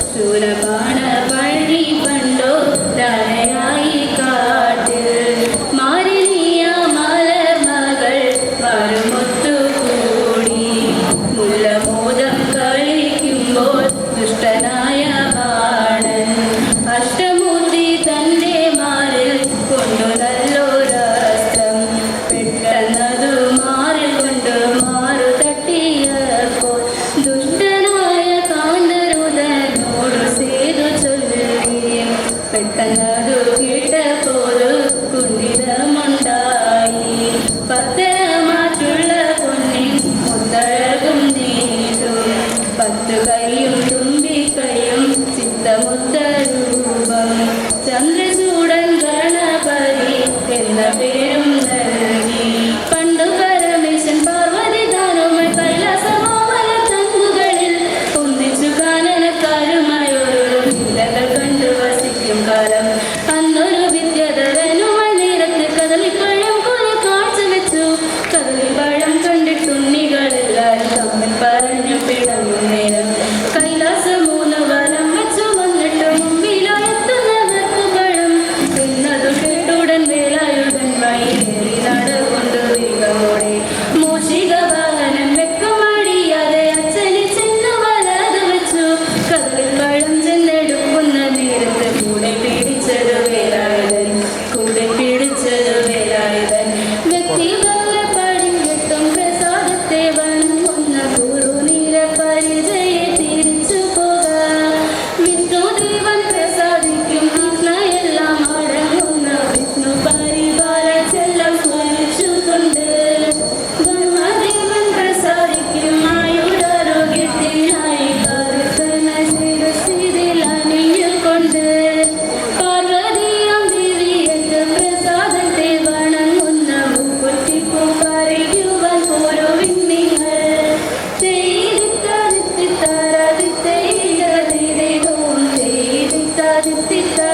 ശൂലപാണ വഴി പണ്ടോ ധാരയായി കാട്ടിൽ മാരിനിയ മലർമകൾ മറുമൊത്തുകൂടി മുല്ലമോദം കളിക്കുമ്പോൾ ദുഷ്ടനായ ബാണൻ അഷ്ടമൂർത്തി തൻ്റെ മാറിൽ കൊണ്ടു നല്ലൊരസ്ത്രം പെട്ടെന്നതു മാറിൽ കൊണ്ട് മാറു തട്ടിയപ്പോൾ ദുഷ്ടനായ കാന്തരുതനോട് സേതു ചൊല്ലി പെട്ടെന്നതു കേട്ടപ്പോഴു കുണ്ഠിതമുണ്ടായി പത്തരമാറ്റുള്ള പൊന്നിൻ മുത്തഴകും നീട്ടും 10 കൈയും തുമ്പിക്കൈയും ചിത്തമുത്തരൂപം ചന്ദ്രചൂടൻ ഗണപതി എന്ന പേരും നൽകി പണ്ടു പരമേശൻ പാർവതി ദാനവുമായി കൈലാസമാമല തങ്കുകളിൽ ഒന്നിച്ചു കാനനക്കാരുമായൊരു ലീലകൾ കണ്ടു വസിക്കും കാലം അന്നൊരു വിദ്യാധരനുമായി നേരത്ത് കദളിപ്പഴം പോലെ കാഴ്ച വെച്ചു കദളിപ്പഴം കണ്ടിട്ടുണ്ണികളെല്ലാരും തമ്മിൽ പറഞ്ഞു പിടങ്ങും നേരം കൈലാസം 3 വലം വെച്ചു വന്നിട്ട് മുമ്പിലായെത്തുന്നവർക്ക് പഴം എന്നതു കേട്ടുടൻ വേലായുധൻ വൈകേറി നടകൊണ്ടു വേഗമോടെ മൂഷിക വാഹനം വെക്കുമടിയാതെ അച്ഛനെ ചെന്നു വലത് വെച്ചു കദളിപ്പഴം ചെന്നെടുക്കുന്ന നേരത്ത് കൂടെ പിടിച്ചത് വേലായുധൻ വ്യക്തികളുടെ പടിഞ്ഞിട്ടും പ്രസാദത്തെ വണങ്ങുന്ന ഗുരുനിര പരിചയെ തിരിച്ചു പോകാം വിഷ്ണുദേവൻ പ്രസാദിക്കും കൃഷ്ണയെല്ലാം അടങ്ങുന്ന വിഷ്ണു പരിപാല ചെല്ലം സ്മരിച്ചുകൊണ്ട് ബ്രഹ്മദേവൻ പ്രസാദിക്കും ആയുരാരോഗ്യത്തിനായി കറുത്തന ശിരസിൽ അണിഞ്ഞുകൊണ്ട് പാർവതിയാം ദേവിയത്ത് പ്രസാദത്തെ വണങ്ങുന്ന മുക്കുറ്റിപ്പൂ പറിക്കുവാൻ പോരുവിൻ നിങ്ങൾ ചെയ്തിത്താതിത്താരാതിത്തൈതതിതോം ചെയ്തിത്താതിത്താ